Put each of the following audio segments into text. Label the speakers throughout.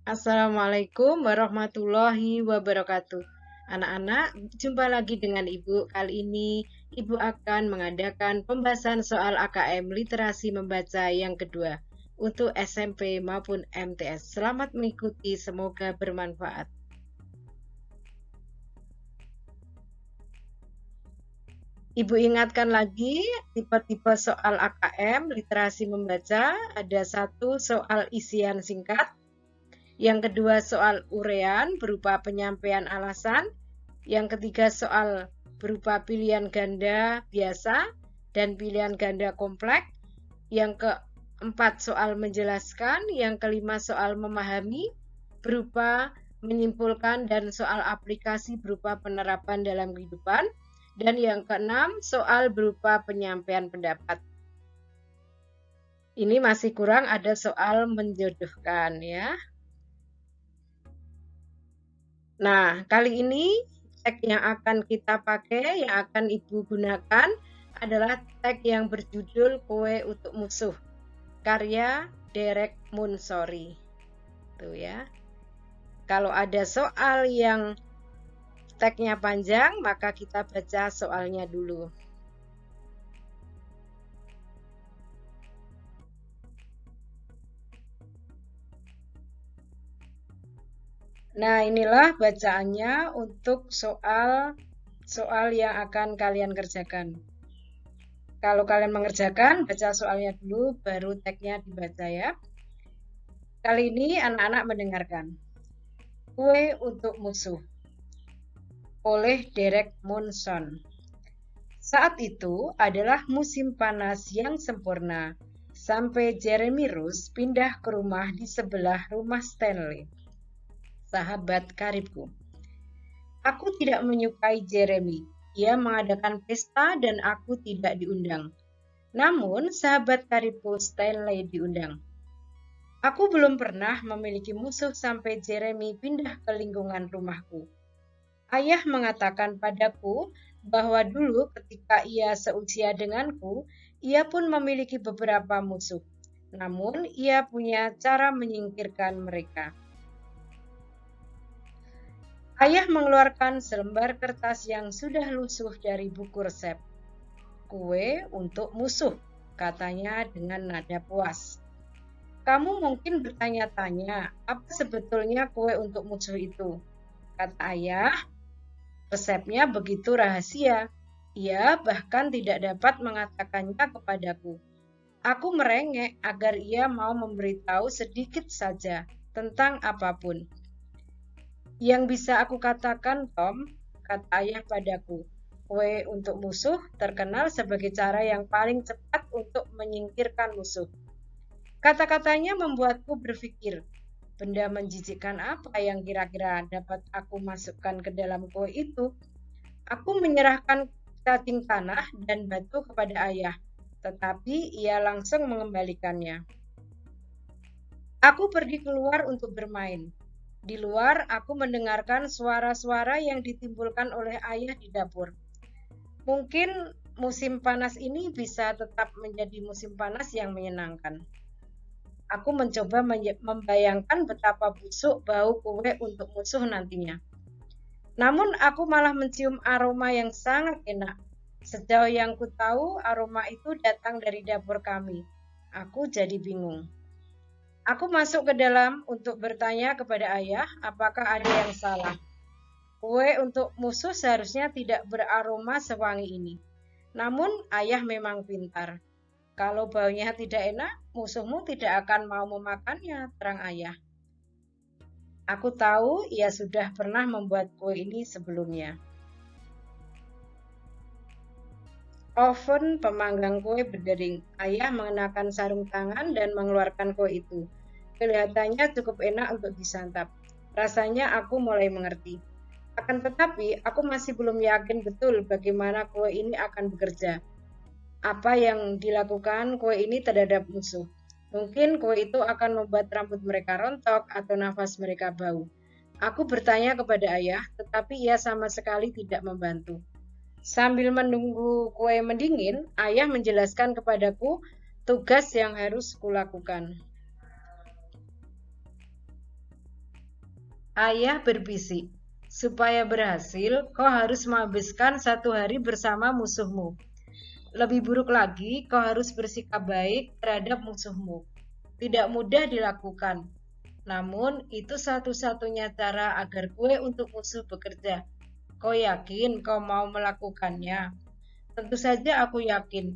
Speaker 1: Assalamualaikum warahmatullahi wabarakatuh. Anak-anak, jumpa lagi dengan Ibu. Kali ini Ibu akan mengadakan pembahasan soal AKM Literasi Membaca yang kedua untuk SMP maupun MTS. Selamat mengikuti, semoga bermanfaat. Ibu ingatkan lagi tipe-tipe soal AKM Literasi Membaca. Ada satu soal isian singkat, yang kedua soal urean berupa penyampaian alasan, yang ketiga soal berupa pilihan ganda biasa dan pilihan ganda kompleks, yang keempat soal menjelaskan, yang kelima soal memahami berupa menyimpulkan dan soal aplikasi berupa penerapan dalam kehidupan, dan yang keenam soal berupa penyampaian pendapat. Ini masih kurang ada soal menjodohkan ya. Nah, kali ini tag yang akan kita pakai, yang akan Ibu gunakan adalah tag yang berjudul Kue untuk Musuh, karya Derek Munsori. Tuh ya. Kalau ada soal yang tagnya panjang, maka kita baca soalnya dulu. Nah, inilah bacaannya untuk soal yang akan kalian kerjakan. Kalau kalian mengerjakan, baca soalnya dulu, baru tagnya dibaca ya. Kali ini anak-anak mendengarkan. Kue untuk Musuh oleh Derek Munson. Saat itu adalah musim panas yang sempurna, sampai Jeremy Roos pindah ke rumah di sebelah rumah Stanley, sahabat karibku. Aku tidak menyukai Jeremy. Ia mengadakan pesta dan aku tidak diundang. Namun, sahabat karibku Stanley diundang. Aku belum pernah memiliki musuh sampai Jeremy pindah ke lingkungan rumahku. Ayah mengatakan padaku bahwa dulu ketika ia seusia denganku, ia pun memiliki beberapa musuh. Namun, ia punya cara menyingkirkan mereka. Ayah mengeluarkan selembar kertas yang sudah lusuh dari buku resep. Kue untuk musuh, katanya dengan nada puas. Kamu mungkin bertanya-tanya, apa sebetulnya kue untuk musuh itu? Kata ayah, resepnya begitu rahasia. Ia bahkan tidak dapat mengatakannya kepadaku. Aku merengek agar ia mau memberitahu sedikit saja tentang apapun. Yang bisa aku katakan, Tom, kata ayah padaku, kue untuk musuh terkenal sebagai cara yang paling cepat untuk menyingkirkan musuh. Kata-katanya membuatku berpikir, benda menjijikkan apa yang kira-kira dapat aku masukkan ke dalam kue itu? Aku menyerahkan cacing tanah dan batu kepada ayah, tetapi ia langsung mengembalikannya. Aku pergi keluar untuk bermain. Di luar, aku mendengarkan suara-suara yang ditimbulkan oleh ayah di dapur. Mungkin musim panas ini bisa tetap menjadi musim panas yang menyenangkan. Aku mencoba membayangkan betapa busuk bau kue untuk musuh nantinya. Namun aku malah mencium aroma yang sangat enak. Sejauh yang ku tahu, aroma itu datang dari dapur kami. Aku jadi bingung. Aku masuk ke dalam untuk bertanya kepada ayah, apakah ada yang salah. Kue untuk musuh seharusnya tidak beraroma sewangi ini. Namun ayah memang pintar. Kalau baunya tidak enak, musuhmu tidak akan mau memakannya, terang ayah. Aku tahu ia sudah pernah membuat kue ini sebelumnya. Oven pemanggang kue berdering. Ayah mengenakan sarung tangan dan mengeluarkan kue itu. Kelihatannya cukup enak untuk disantap. Rasanya aku mulai mengerti. Akan tetapi, aku masih belum yakin betul bagaimana kue ini akan bekerja. Apa yang dilakukan kue ini terhadap musuh. Mungkin kue itu akan membuat rambut mereka rontok atau nafas mereka bau. Aku bertanya kepada ayah, tetapi ia sama sekali tidak membantu. Sambil menunggu kue mendingin, ayah menjelaskan kepadaku tugas yang harus kulakukan. Ayah berbisik, supaya berhasil, kau harus menghabiskan 1 hari bersama musuhmu. Lebih buruk lagi, kau harus bersikap baik terhadap musuhmu. Tidak mudah dilakukan, namun itu satu-satunya cara agar kue untuk musuh bekerja. Kau yakin kau mau melakukannya? Tentu saja aku yakin.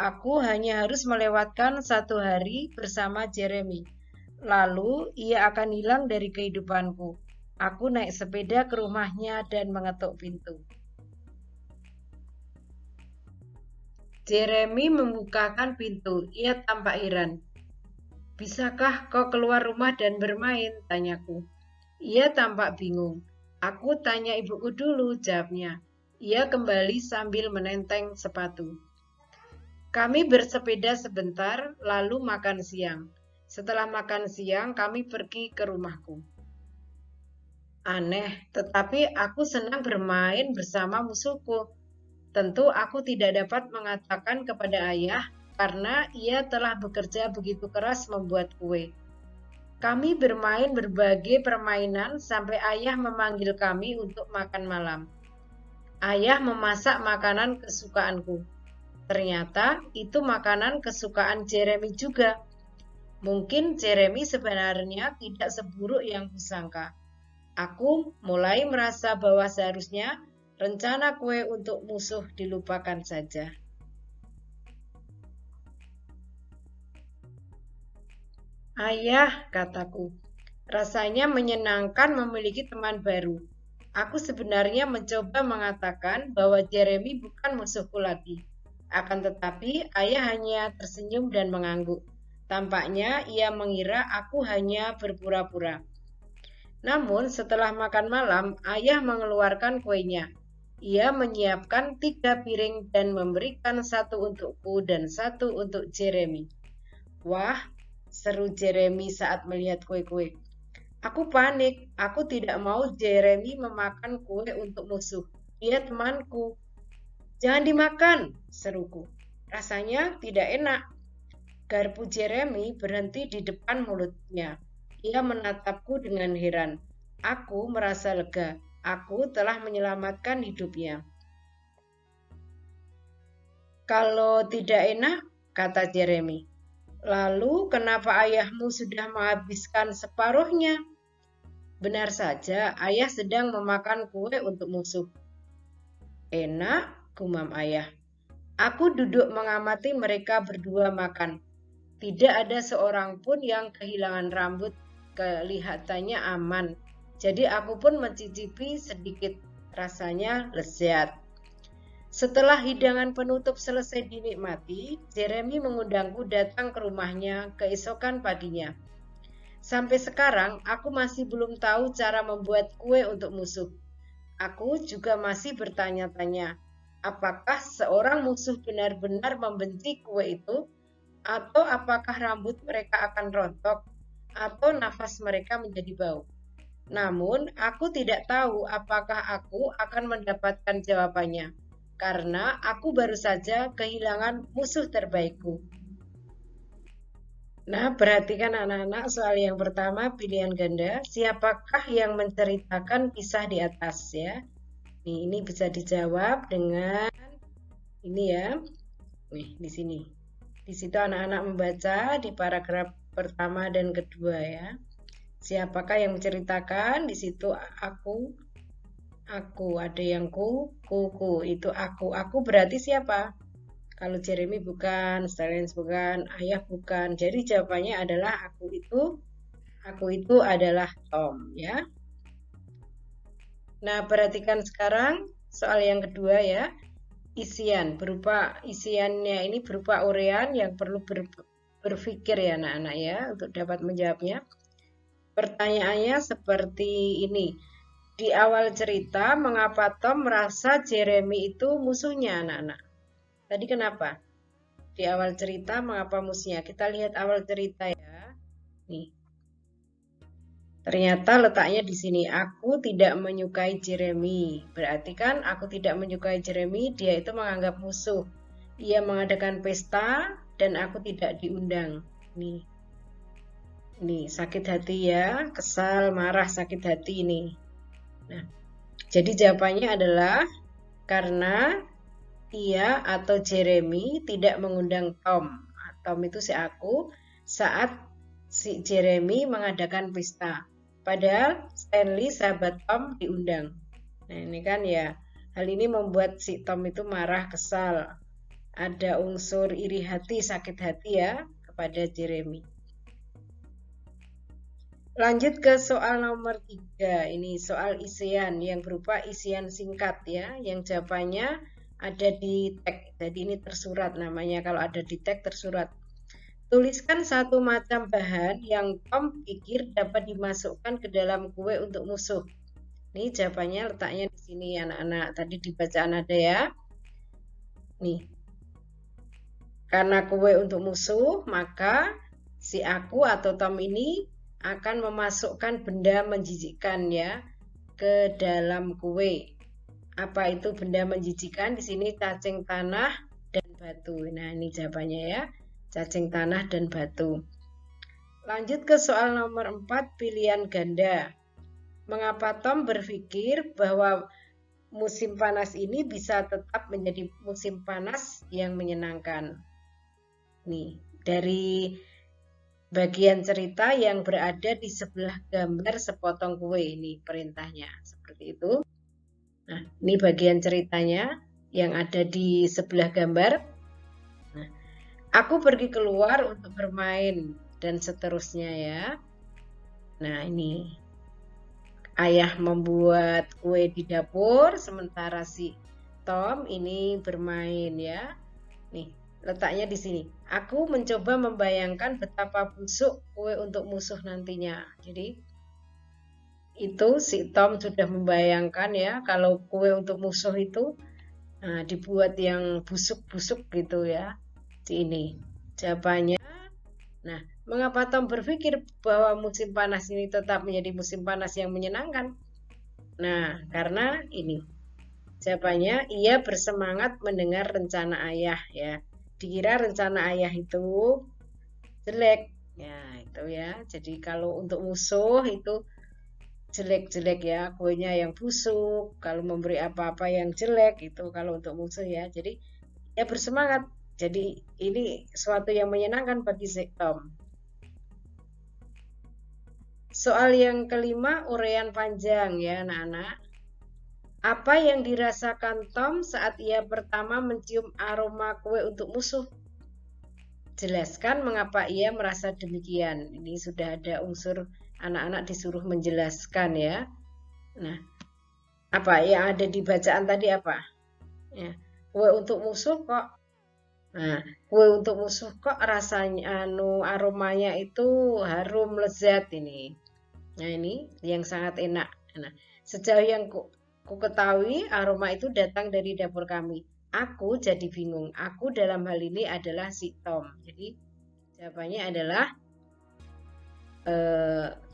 Speaker 1: Aku hanya harus melewatkan 1 hari bersama Jeremy. Lalu ia akan hilang dari kehidupanku. Aku naik sepeda ke rumahnya dan mengetuk pintu. Jeremy membukakan pintu. Ia tampak heran. Bisakah kau keluar rumah dan bermain? Tanyaku. Ia tampak bingung. Aku tanya ibuku dulu, jawabnya. Ia kembali sambil menenteng sepatu. Kami bersepeda sebentar, lalu makan siang. Setelah makan siang, kami pergi ke rumahku. Aneh, tetapi aku senang bermain bersama musuhku. Tentu aku tidak dapat mengatakan kepada ayah karena ia telah bekerja begitu keras membuat kue. Kami bermain berbagai permainan sampai ayah memanggil kami untuk makan malam. Ayah memasak makanan kesukaanku. Ternyata itu makanan kesukaan Jeremy juga. Mungkin Jeremy sebenarnya tidak seburuk yang kusangka. Aku mulai merasa bahwa seharusnya rencana kue untuk musuh dilupakan saja. Ayah, kataku, rasanya menyenangkan memiliki teman baru. Aku sebenarnya mencoba mengatakan bahwa Jeremy bukan musuhku lagi. Akan tetapi, ayah hanya tersenyum dan mengangguk. Tampaknya ia mengira aku hanya berpura-pura. Namun, setelah makan malam, ayah mengeluarkan kuenya. Ia menyiapkan 3 piring dan memberikan 1 untukku dan 1 untuk Jeremy. Wah, seru Jeremy saat melihat kue-kue. Aku panik, aku tidak mau Jeremy memakan kue untuk musuh. Dia temanku. Jangan dimakan, seruku. Rasanya tidak enak. Garpu Jeremy berhenti di depan mulutnya. Ia menatapku dengan heran. Aku merasa lega. Aku telah menyelamatkan hidupnya. Kalau tidak enak, kata Jeremy. Lalu kenapa ayahmu sudah menghabiskan separuhnya? Benar saja, ayah sedang memakan kue untuk musuh. Enak, gumam ayah. Aku duduk mengamati mereka berdua makan. Tidak ada seorang pun yang kehilangan rambut, kelihatannya aman. Jadi aku pun mencicipi sedikit, rasanya lezat. Setelah hidangan penutup selesai dinikmati, Jeremy mengundangku datang ke rumahnya keesokan paginya. Sampai sekarang, aku masih belum tahu cara membuat kue untuk musuh. Aku juga masih bertanya-tanya, apakah seorang musuh benar-benar membenci kue itu, atau apakah rambut mereka akan rontok, atau nafas mereka menjadi bau. Namun, aku tidak tahu apakah aku akan mendapatkan jawabannya, karena aku baru saja kehilangan musuh terbaikku. Nah, perhatikan anak-anak soal yang pertama, pilihan ganda. Siapakah yang menceritakan kisah di atas ya? Nih, ini bisa dijawab dengan ini ya. Nih, di sini. Di situ anak-anak membaca di paragraf pertama dan kedua ya. Siapakah yang menceritakan? Di situ aku, ada yang ku, itu aku. Aku berarti siapa? Kalau Jeremy bukan, Stalins bukan, ayah bukan. Jadi jawabannya adalah aku itu adalah Tom ya. Nah, perhatikan sekarang soal yang kedua ya. Isiannya ini berupa uraian yang perlu berpikir ya anak-anak ya untuk dapat menjawabnya. Pertanyaannya seperti ini. Di awal cerita, mengapa Tom merasa Jeremy itu musuhnya anak-anak? Tadi kenapa? Di awal cerita mengapa musuhnya? Kita lihat awal cerita ya. Nih. Ternyata letaknya di sini. Aku tidak menyukai Jeremy. Berarti kan aku tidak menyukai Jeremy, dia itu menganggap musuh. Ia mengadakan pesta dan aku tidak diundang. Nih. Ini sakit hati ya, kesal, marah, sakit hati ini. Nah, jadi jawabannya adalah karena ia atau Jeremy tidak mengundang Tom. Tom itu si aku saat si Jeremy mengadakan pesta. Padahal Stanley sahabat Tom diundang. Nah ini kan ya, hal ini membuat si Tom itu marah, kesal. Ada unsur iri hati, sakit hati ya kepada Jeremy. Lanjut ke soal nomor 3. Ini soal isian yang berupa isian singkat ya, yang jawabannya ada di tag. Jadi ini tersurat namanya, kalau ada di tag tersurat. Tuliskan satu macam bahan yang Tom pikir dapat dimasukkan ke dalam kue untuk musuh. Ini jawabannya letaknya di sini anak-anak. Tadi di bacaan ada ya. Nih. Karena kue untuk musuh, maka si aku atau Tom ini akan memasukkan benda menjijikkan ya ke dalam kue. Apa itu benda menjijikkan? Di sini cacing tanah dan batu. Nah, ini jawabannya ya. Cacing tanah dan batu. Lanjut ke soal nomor 4, pilihan ganda. Mengapa Tom berpikir bahwa musim panas ini bisa tetap menjadi musim panas yang menyenangkan? Nih, dari bagian cerita yang berada di sebelah gambar sepotong kue. Ini perintahnya, seperti itu. Nah, ini bagian ceritanya yang ada di sebelah gambar. Nah, aku pergi keluar untuk bermain dan seterusnya ya. Nah, ini ayah membuat kue di dapur, sementara si Tom ini bermain ya. Nih, letaknya di sini. Aku mencoba membayangkan betapa busuk kue untuk musuh nantinya. Jadi itu si Tom sudah membayangkan ya kalau kue untuk musuh itu dibuat yang busuk-busuk gitu ya. Ini jawabannya. Nah, mengapa Tom berpikir bahwa musim panas ini tetap menjadi musim panas yang menyenangkan? Nah, karena ini jawabannya ia bersemangat mendengar rencana ayah ya. Dikira rencana ayah itu jelek ya, itu ya. Jadi kalau untuk musuh itu jelek-jelek ya, kuenya yang busuk, kalau memberi apa-apa yang jelek itu kalau untuk musuh ya. Jadi ya bersemangat. Jadi ini suatu yang menyenangkan bagi si Tom. Soal yang kelima, uraian panjang ya anak-anak. Apa yang dirasakan Tom saat ia pertama mencium aroma kue untuk musuh? Jelaskan mengapa ia merasa demikian. Ini sudah ada unsur anak-anak disuruh menjelaskan ya. Nah, apa yang ada di bacaan tadi apa? Ya, kue untuk musuh kok. Nah, kue untuk musuh kok rasanya aromanya itu harum lezat ini. Nah, ini yang sangat enak. Nah, sejauh yang ku ketahui aroma itu datang dari dapur kami. Aku jadi bingung. Aku dalam hal ini adalah si Tom. Jadi jawabannya adalah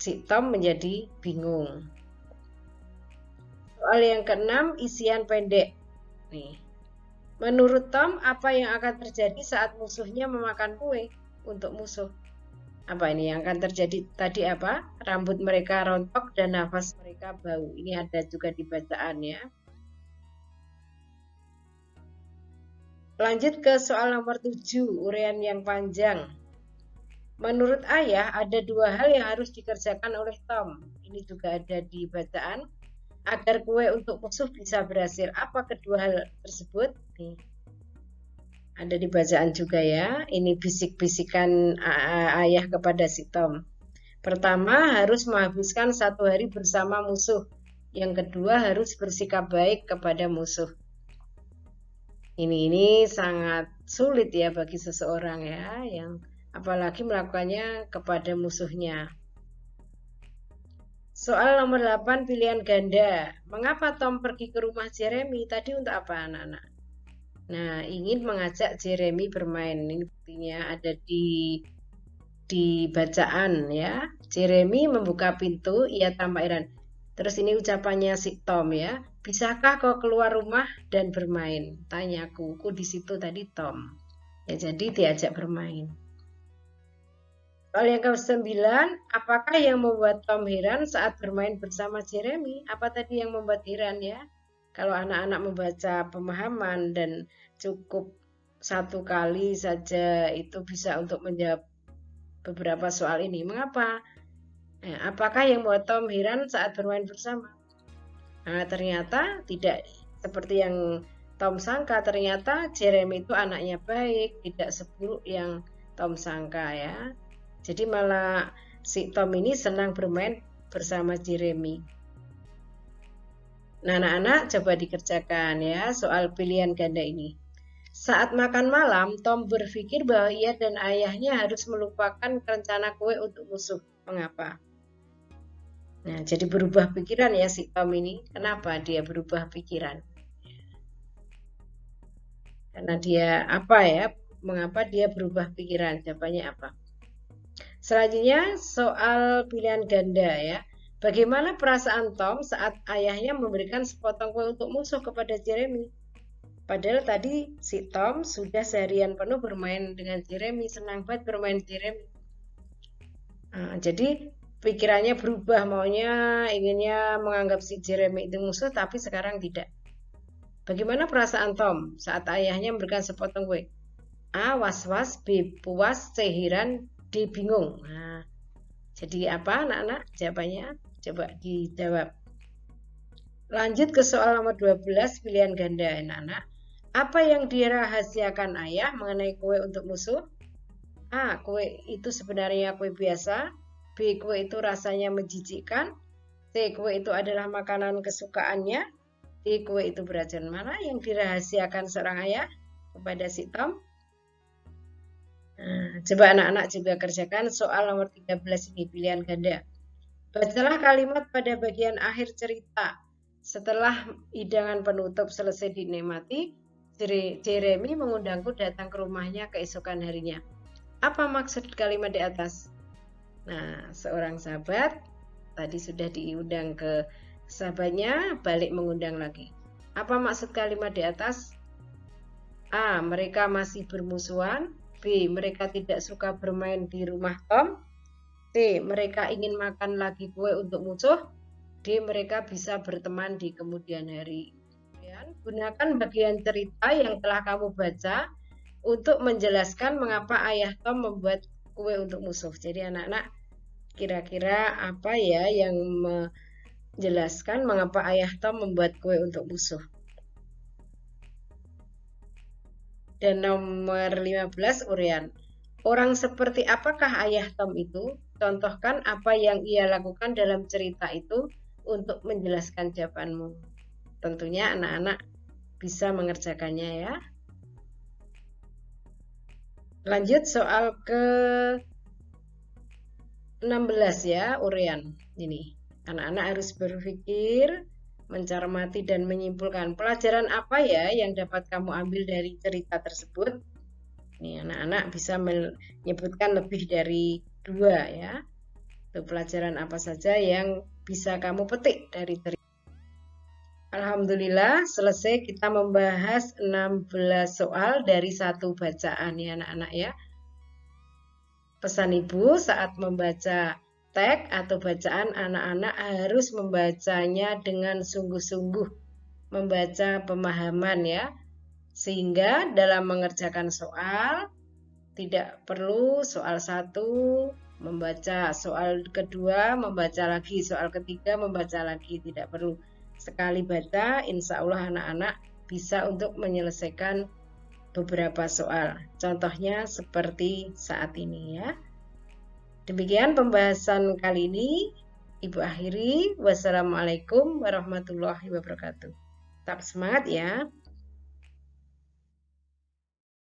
Speaker 1: si Tom menjadi bingung. Soal yang keenam, isian pendek. Nih. Menurut Tom, apa yang akan terjadi saat musuhnya memakan kue untuk musuh? Apa ini yang akan terjadi tadi apa? Rambut mereka rontok dan nafas mereka bau. Ini ada juga di bacaan ya. Lanjut ke soal nomor 7, uraian yang panjang. Menurut ayah, ada dua hal yang harus dikerjakan oleh Tom. Ini juga ada di bacaan. Agar kue untuk musuh bisa berhasil. Apa kedua hal tersebut? Nih. Ada di bacaan juga ya. Ini bisik-bisikan ayah kepada si Tom. Pertama, harus menghabiskan 1 hari bersama musuh. Yang kedua, harus bersikap baik kepada musuh. Ini sangat sulit ya bagi seseorang ya, yang apalagi melakukannya kepada musuhnya. Soal nomor 8, pilihan ganda. Mengapa Tom pergi ke rumah Jeremy? Tadi untuk apa anak-anak? Nah, ingin mengajak Jeremy bermain. Ini buktinya ada di bacaan ya. Jeremy membuka pintu, ia tampak heran. Terus ini ucapannya si Tom ya. Bisakah kau keluar rumah dan bermain? Tanyaku. Ku di situ tadi Tom. Ya, jadi diajak bermain. Soal yang ke-9, apakah yang membuat Tom heran saat bermain bersama Jeremy? Apa tadi yang membuat heran ya? Kalau anak-anak membaca pemahaman dan cukup satu kali saja itu bisa untuk menjawab beberapa soal ini. Mengapa? Nah, apakah yang membuat Tom heran saat bermain bersama? Nah, ternyata tidak seperti yang Tom sangka. Ternyata Jeremy itu anaknya baik, tidak seburuk yang Tom sangka ya. Jadi malah si Tom ini senang bermain bersama Jeremy. Nah, anak-anak coba dikerjakan ya soal pilihan ganda ini. Saat makan malam, Tom berpikir bahwa ia dan ayahnya harus melupakan rencana kue untuk musuh. Mengapa? Nah, jadi berubah pikiran ya si Tom ini. Kenapa dia berubah pikiran? Karena dia apa ya? Mengapa dia berubah pikiran? Jawabannya apa? Selanjutnya soal pilihan ganda ya. Bagaimana perasaan Tom saat ayahnya memberikan sepotong kue untuk musuh kepada Jeremy? Padahal tadi si Tom sudah seharian penuh bermain dengan Jeremy, senang banget bermain Jeremy. Nah, jadi pikirannya berubah, maunya inginnya menganggap si Jeremy itu musuh, tapi sekarang tidak. Bagaimana perasaan Tom saat ayahnya memberikan sepotong kue? A. Was-was, B. Puas, C. Heran, D. Bingung. Nah, jadi apa anak-anak? Jawabannya coba dijawab. Lanjut ke soal nomor 12, pilihan ganda anak-anak. Apa yang dirahasiakan ayah mengenai kue untuk musuh? A. Kue itu sebenarnya kue biasa. B. Kue itu rasanya menjijikkan. C. Kue itu adalah makanan kesukaannya. D. Kue itu beracun. Mana yang dirahasiakan seorang ayah kepada si Tom? Nah, coba anak-anak juga kerjakan soal nomor 13 ini, pilihan ganda. Bacalah kalimat pada bagian akhir cerita. Setelah hidangan penutup selesai dinikmati, Jeremy mengundangku datang ke rumahnya keesokan harinya. Apa maksud kalimat di atas? Nah, seorang sahabat tadi sudah diundang ke sahabatnya, balik mengundang lagi. Apa maksud kalimat di atas? A. Mereka masih bermusuhan. B. Mereka tidak suka bermain di rumah Tom. C. Mereka ingin makan lagi kue untuk musuh. D. Mereka bisa berteman di kemudian hari. Gunakan bagian cerita yang telah kamu baca untuk menjelaskan mengapa ayah Tom membuat kue untuk musuh. Jadi anak-anak kira-kira apa ya yang menjelaskan mengapa ayah Tom membuat kue untuk musuh. Dan nomor 15 uraian. Orang seperti apakah ayah Tom itu? Contohkan apa yang ia lakukan dalam cerita itu untuk menjelaskan jawabanmu. Tentunya anak-anak bisa mengerjakannya ya. Lanjut soal ke 16 ya, uraian. Ini anak-anak harus berpikir, mencermati dan menyimpulkan pelajaran apa ya yang dapat kamu ambil dari cerita tersebut. Nih anak-anak bisa menyebutkan lebih dari 2 ya. Itu pelajaran apa saja yang bisa kamu petik dari cerita. Alhamdulillah selesai kita membahas 16 soal dari satu bacaan ya anak-anak ya. Pesan ibu saat membaca teks atau bacaan, anak-anak harus membacanya dengan sungguh-sungguh, membaca pemahaman ya. Sehingga dalam mengerjakan soal tidak perlu soal 1 membaca, soal kedua membaca lagi, soal ketiga membaca lagi, tidak perlu. Sekali baca, insya Allah anak-anak bisa untuk menyelesaikan beberapa soal. Contohnya seperti saat ini ya. Demikian pembahasan kali ini. Ibu akhiri. Wassalamualaikum warahmatullahi wabarakatuh. Tetap semangat ya.